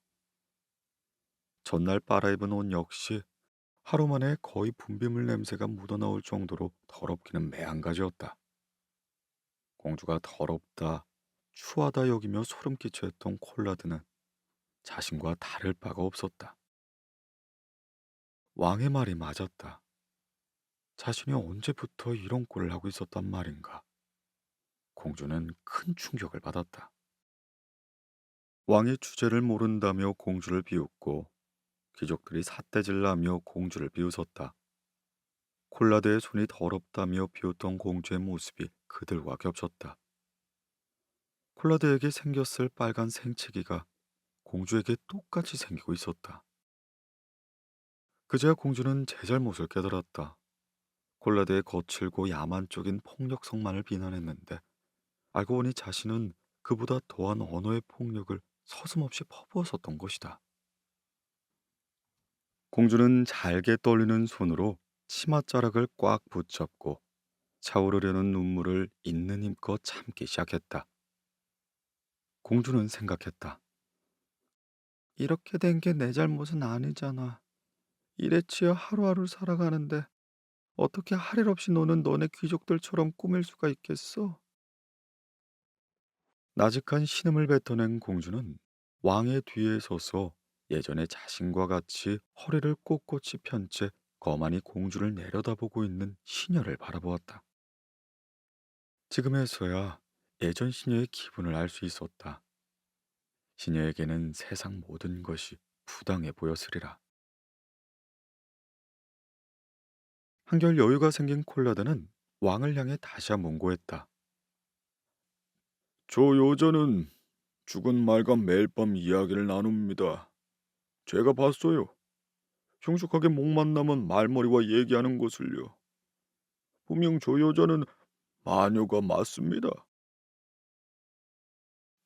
전날 빨아입은 옷 역시 하루 만에 거의 분비물 냄새가 묻어나올 정도로 더럽기는 매한가지였다. 공주가 더럽다, 추하다 여기며 소름 끼쳐 했던 콜라드는 자신과 다를 바가 없었다. 왕의 말이 맞았다. 자신이 언제부터 이런 꼴을 하고 있었단 말인가. 공주는 큰 충격을 받았다. 왕이 주제를 모른다며 공주를 비웃고 귀족들이 삿대질나며 공주를 비웃었다. 콜라드의 손이 더럽다며 비웃던 공주의 모습이 그들과 겹쳤다. 콜라드에게 생겼을 빨간 생채기가 공주에게 똑같이 생기고 있었다. 그제야 공주는 제 잘못을 깨달았다. 콜라드의 거칠고 야만적인 폭력성만을 비난했는데 알고 보니 자신은 그보다 더한 언어의 폭력을 서슴없이 퍼부었었던 것이다. 공주는 잘게 떨리는 손으로 치맛자락을 꽉 붙잡고 차오르려는 눈물을 있는 힘껏 참기 시작했다. 공주는 생각했다. 이렇게 된 게 내 잘못은 아니잖아. 일에 치여 하루하루 살아가는데 어떻게 할 일 없이 노는 너네 귀족들처럼 꾸밀 수가 있겠어? 나직한 신음을 뱉어낸 공주는 왕의 뒤에 서서 예전에 자신과 같이 허리를 꼿꼿이 편 채 거만히 공주를 내려다보고 있는 시녀를 바라보았다. 지금에서야 예전 시녀의 기분을 알 수 있었다. 시녀에게는 세상 모든 것이 부당해 보였으리라. 한결 여유가 생긴 콜라드는 왕을 향해 다시 한번 고했다. 저 여자는 죽은 말과 매일 밤 이야기를 나눕니다. 제가 봤어요. 흉측하게 목만 남은 말머리와 얘기하는 것을요. 분명 저 여자는 마녀가 맞습니다.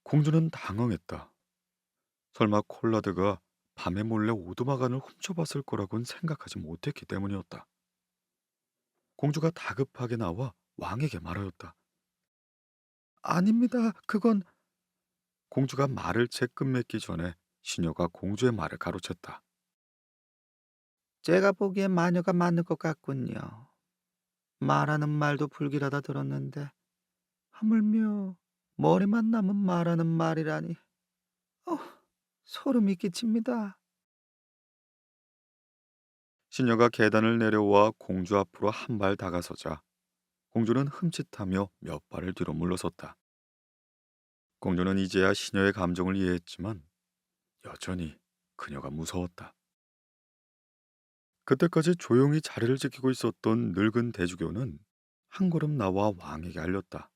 공주는 당황했다. 설마 콜라드가 밤에 몰래 오두막안을 훔쳐봤을 거라고는 생각하지 못했기 때문이었다. 공주가 다급하게 나와 왕에게 말하였다. 아닙니다. 그건 공주가 말을 채 끝맺기 전에 시녀가 공주의 말을 가로챘다. 제가 보기엔 마녀가 맞는 것 같군요. 말하는 말도 불길하다 들었는데 하물며 머리만 남은 말하는 말이라니. 어, 소름이 끼칩니다. 시녀가 계단을 내려와 공주 앞으로 한 발 다가서자 공주는 흠칫하며 몇 발을 뒤로 물러섰다. 공주는 이제야 시녀의 감정을 이해했지만 여전히 그녀가 무서웠다. 그때까지 조용히 자리를 지키고 있었던 늙은 대주교는 한 걸음 나와 왕에게 알렸다.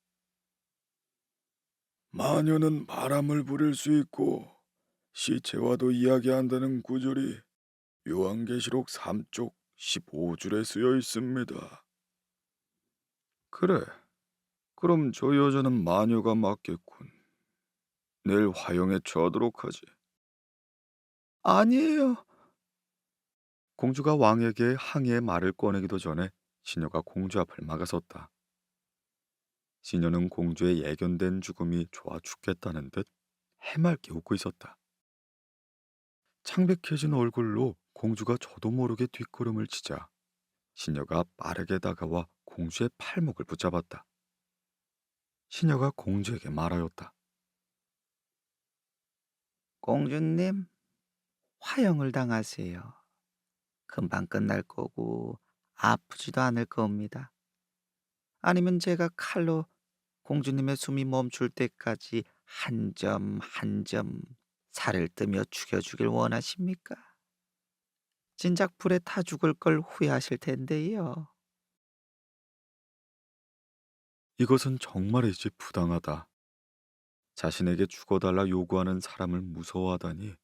마녀는 바람을 부릴 수 있고 시체와도 이야기한다는 구절이 요한계시록 3쪽 15줄에 쓰여 있습니다. 그래, 그럼 저 여자는 마녀가 맞겠군. 내일 화영에 처하도록 하지. 아니에요. 공주가 왕에게 항의의 말을 꺼내기도 전에 시녀가 공주 앞을 막아섰다. 시녀는 공주의 예견된 죽음이 좋아 죽겠다는 듯 해맑게 웃고 있었다. 창백해진 얼굴로 공주가 저도 모르게 뒷걸음을 치자 시녀가 빠르게 다가와 공주의 팔목을 붙잡았다. 시녀가 공주에게 말하였다. 공주님, 화영을 당하세요. 금방 끝날 거고 아프지도 않을 겁니다. 아니면 제가 칼로 공주님의 숨이 멈출 때까지 한 점 한 점 살을 뜨며 죽여주길 원하십니까? 진작 불에 타 죽을 걸 후회하실 텐데요. 이것은 정말이지 부당하다. 자신에게 죽어달라 요구하는 사람을 무서워하다니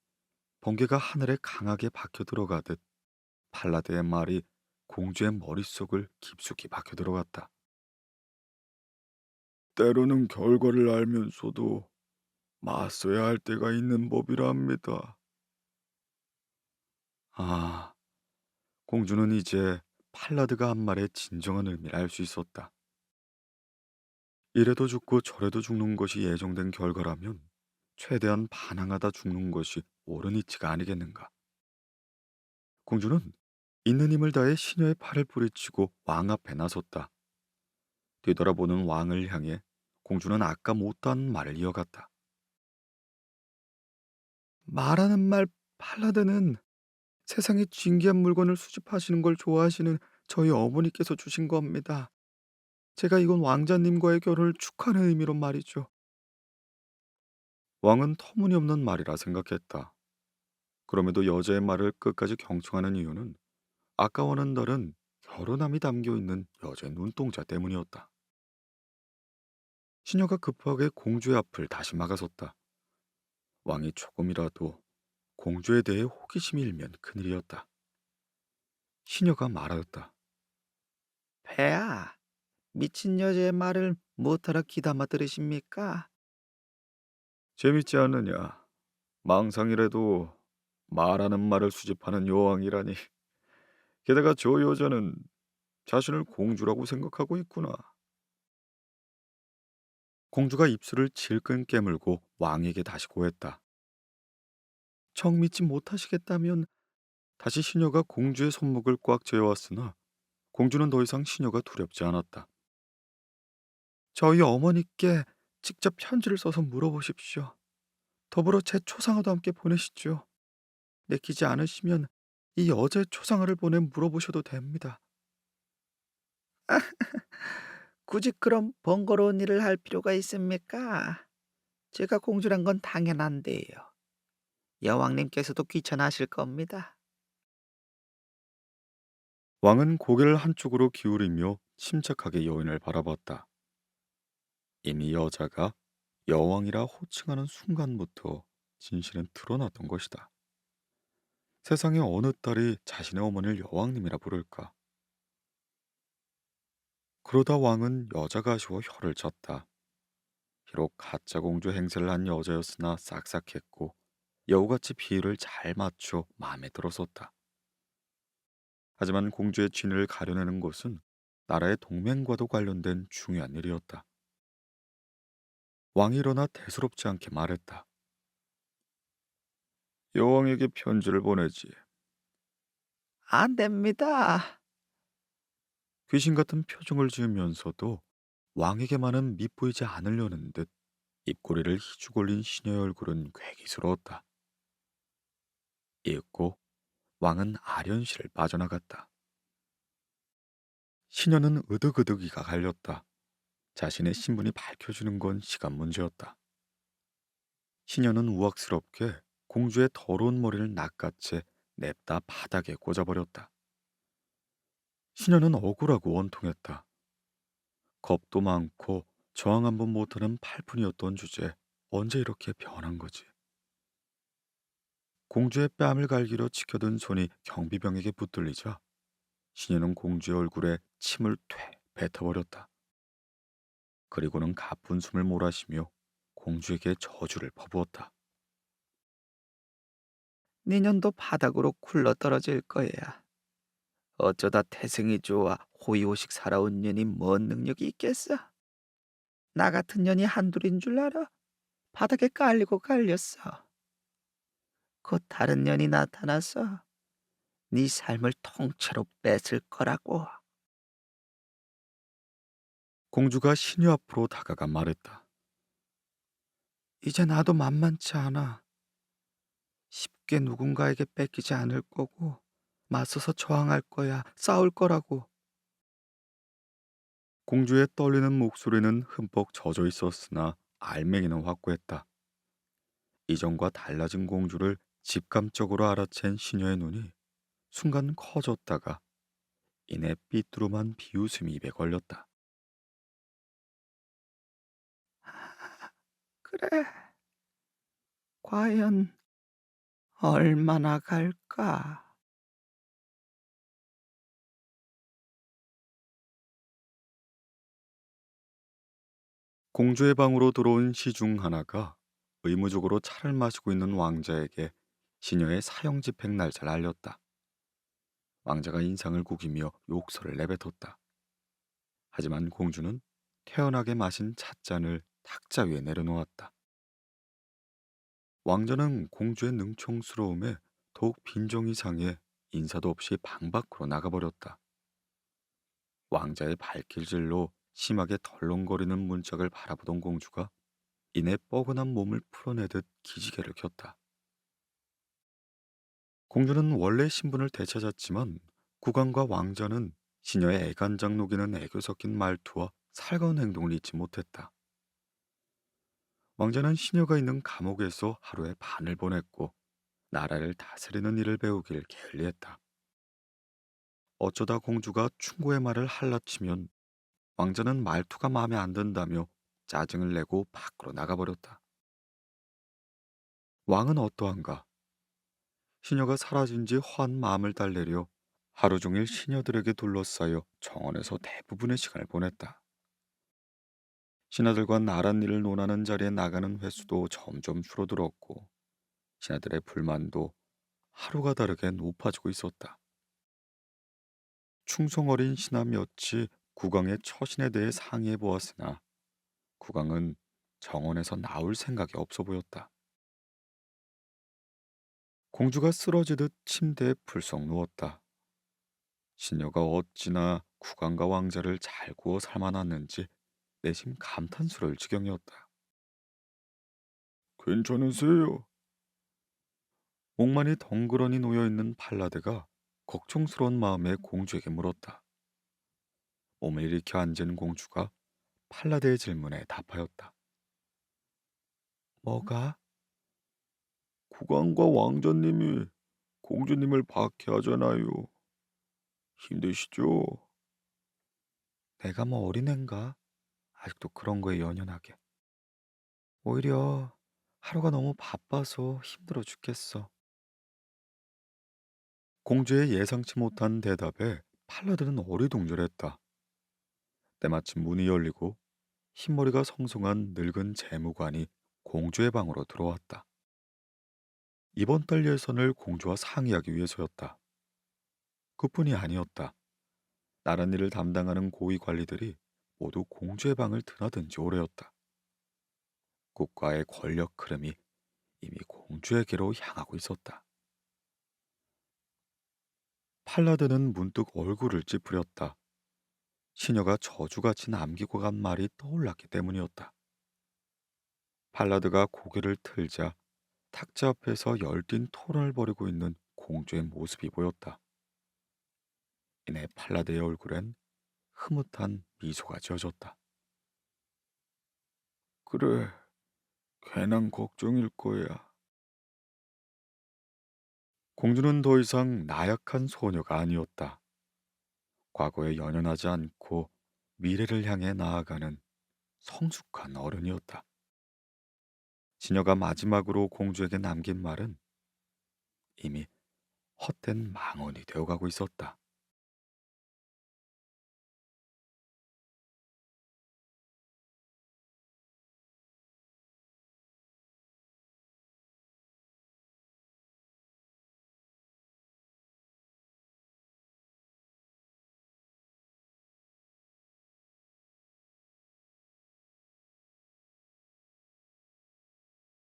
번개가 하늘에 강하게 박혀 들어가듯 팔라드의 말이 공주의 머릿속을 깊숙이 박혀 들어갔다. 때로는 결과를 알면서도 맞서야 할 때가 있는 법이라 합니다. 아, 공주는 이제 팔라드가 한 말의 진정한 의미를 알 수 있었다. 이래도 죽고 저래도 죽는 것이 예정된 결과라면 최대한 반항하다 죽는 것이 옳은 이치가 아니겠는가. 공주는 있는 힘을 다해 시녀의 팔을 뿌리치고 왕 앞에 나섰다. 뒤돌아보는 왕을 향해 공주는 아까 못한 말을 이어갔다. 말하는 말 팔라드는 세상에 진귀한 물건을 수집하시는 걸 좋아하시는 저희 어머니께서 주신 겁니다. 제가 이건 왕자님과의 결혼을 축하하는 의미로 말이죠. 왕은 터무니없는 말이라 생각했다. 그럼에도 여자의 말을 끝까지 경청하는 이유는 아까와는 다른 결혼함이 담겨 있는 여자의 눈동자 때문이었다. 시녀가 급하게 공주의 앞을 다시 막아섰다. 왕이 조금이라도 공주에 대해 호기심이 일면 큰일이었다. 시녀가 말하였다. 폐하, 미친 여자의 말을 못하러 귀담아 들으십니까? 재밌지 않느냐? 망상이라도 말하는 말을 수집하는 여왕이라니. 게다가 저 여자는 자신을 공주라고 생각하고 있구나. 공주가 입술을 질끈 깨물고 왕에게 다시 고했다. 정 믿지 못하시겠다면 다시 시녀가 공주의 손목을 꽉 쥐어왔으나 공주는 더 이상 시녀가 두렵지 않았다. 저희 어머니께 직접 편지를 써서 물어보십시오. 더불어 제 초상화도 함께 보내시죠. 내키지 않으시면 이 여자의 초상화를 보내 물어보셔도 됩니다. 굳이 그런 번거로운 일을 할 필요가 있습니까? 제가 공주란 건 당연한데요. 여왕님께서도 귀찮아하실 겁니다. 왕은 고개를 한쪽으로 기울이며 침착하게 여인을 바라봤다. 이미 여자가 여왕이라 호칭하는 순간부터 진실은 드러났던 것이다. 세상에 어느 딸이 자신의 어머니를 여왕님이라 부를까? 그러다 왕은 여자가 아쉬워 혀를 쳤다. 비록 가짜 공주 행세를 한 여자였으나 싹싹했고 여우같이 비율을 잘 맞춰 마음에 들었었다. 하지만 공주의 진을 가려내는 것은 나라의 동맹과도 관련된 중요한 일이었다. 왕이 일어나 대수롭지 않게 말했다. 여왕에게 편지를 보내지. 안 됩니다. 귀신 같은 표정을 지으면서도 왕에게만은 밉보이지 않으려는 듯 입꼬리를 희죽 올린 시녀의 얼굴은 괴기스러웠다. 이윽고 왕은 아련실을 빠져나갔다. 시녀는 으득으득 이가 갈렸다. 자신의 신분이 밝혀지는 건 시간 문제였다. 시녀는 우악스럽게 공주의 더러운 머리를 낚아채 냅다 바닥에 꽂아버렸다. 시녀는 억울하고 원통했다. 겁도 많고 저항 한번 못하는 팔푼이었던 주제 언제 이렇게 변한 거지? 공주의 뺨을 갈기려 지켜든 손이 경비병에게 붙들리자 시녀는 공주의 얼굴에 침을 퇴 뱉어버렸다. 그리고는 가쁜 숨을 몰아쉬며 공주에게 저주를 퍼부었다. 내년도 바닥으로 굴러 떨어질 거야. 어쩌다 태생이 좋아 호의호식 살아온 년이 뭔 능력이 있겠어? 나 같은 년이 한둘인 줄 알아? 바닥에 깔리고 깔렸어. 곧 다른 년이 나타나서 네 삶을 통째로 뺏을 거라고. 공주가 시녀 앞으로 다가가 말했다. 이제 나도 만만치 않아. 쉽게 누군가에게 뺏기지 않을 거고 맞서서 저항할 거야. 싸울 거라고. 공주의 떨리는 목소리는 흠뻑 젖어 있었으나 알맹이는 확고했다. 이전과 달라진 공주를 직감적으로 알아챈 시녀의 눈이 순간 커졌다가 이내 삐뚤음한 비웃음이 입에 걸렸다. 그래. 과연 얼마나 갈까? 공주의 방으로 들어온 시 중 하나가 의무적으로 차를 마시고 있는 왕자에게 시녀의 사형 집행 날짜를 알렸다. 왕자가 인상을 구기며 욕설을 내뱉었다. 하지만 공주는 태연하게 마신 찻잔을 탁자 위에 내려놓았다. 왕자는 공주의 능청스러움에 더욱 빈정이 상해 인사도 없이 방 밖으로 나가버렸다. 왕자의 발길질로 심하게 덜렁거리는 문짝을 바라보던 공주가 이내 뻐근한 몸을 풀어내듯 기지개를 켰다. 공주는 원래 신분을 되찾았지만 국왕과 왕자는 시녀의 애간장 녹이는 애교 섞인 말투와 살가운 행동을 잊지 못했다. 왕자는 시녀가 있는 감옥에서 하루에 반을 보냈고 나라를 다스리는 일을 배우길 게을리했다. 어쩌다 공주가 충고의 말을 할라치면 왕자는 말투가 마음에 안 든다며 짜증을 내고 밖으로 나가버렸다. 왕은 어떠한가? 시녀가 사라진 지 허한 마음을 달래려 하루 종일 시녀들에게 둘러싸여 정원에서 대부분의 시간을 보냈다. 신하들과 나란 일을 논하는 자리에 나가는 횟수도 점점 줄어들었고 신하들의 불만도 하루가 다르게 높아지고 있었다. 충성 어린 신하 몇이 국왕의 처신에 대해 상의해 보았으나 국왕은 정원에서 나올 생각이 없어 보였다. 공주가 쓰러지듯 침대에 풀썩 누웠다. 시녀가 어찌나 국왕과 왕자를 잘 구워 삶아놨는지 내심 감탄스러울 지경이었다. 괜찮으세요? 목만이 덩그러니 놓여있는 팔라드가 걱정스러운 마음에 공주에게 물었다. 몸을 일으켜 앉은 공주가 팔라드의 질문에 답하였다. 뭐가? 국왕과 왕자님이 공주님을 박해하잖아요. 힘드시죠? 내가 뭐 어린애인가? 아직도 그런 거에 연연하게. 오히려 하루가 너무 바빠서 힘들어 죽겠어. 공주의 예상치 못한 대답에 팔라드는 어리둥절했다. 때마침 문이 열리고 흰머리가 성성한 늙은 재무관이 공주의 방으로 들어왔다. 이번 달 예산을 공주와 상의하기 위해서였다. 그뿐이 아니었다. 나란 일을 담당하는 고위 관리들이 모두 공주의 방을 드나든 지 오래였다. 국가의 권력 흐름이 이미 공주에게로 향하고 있었다. 팔라드는 문득 얼굴을 찌푸렸다. 시녀가 저주같이 남기고 간 말이 떠올랐기 때문이었다. 팔라드가 고개를 틀자 탁자 앞에서 열띤 토론을 벌이고 있는 공주의 모습이 보였다. 이내 팔라드의 얼굴엔 흐뭇한 미소가 지어졌다. 그래, 괜한 걱정일 거야. 공주는 더 이상 나약한 소녀가 아니었다. 과거에 연연하지 않고 미래를 향해 나아가는 성숙한 어른이었다. 시녀가 마지막으로 공주에게 남긴 말은 이미 헛된 망언이 되어가고 있었다.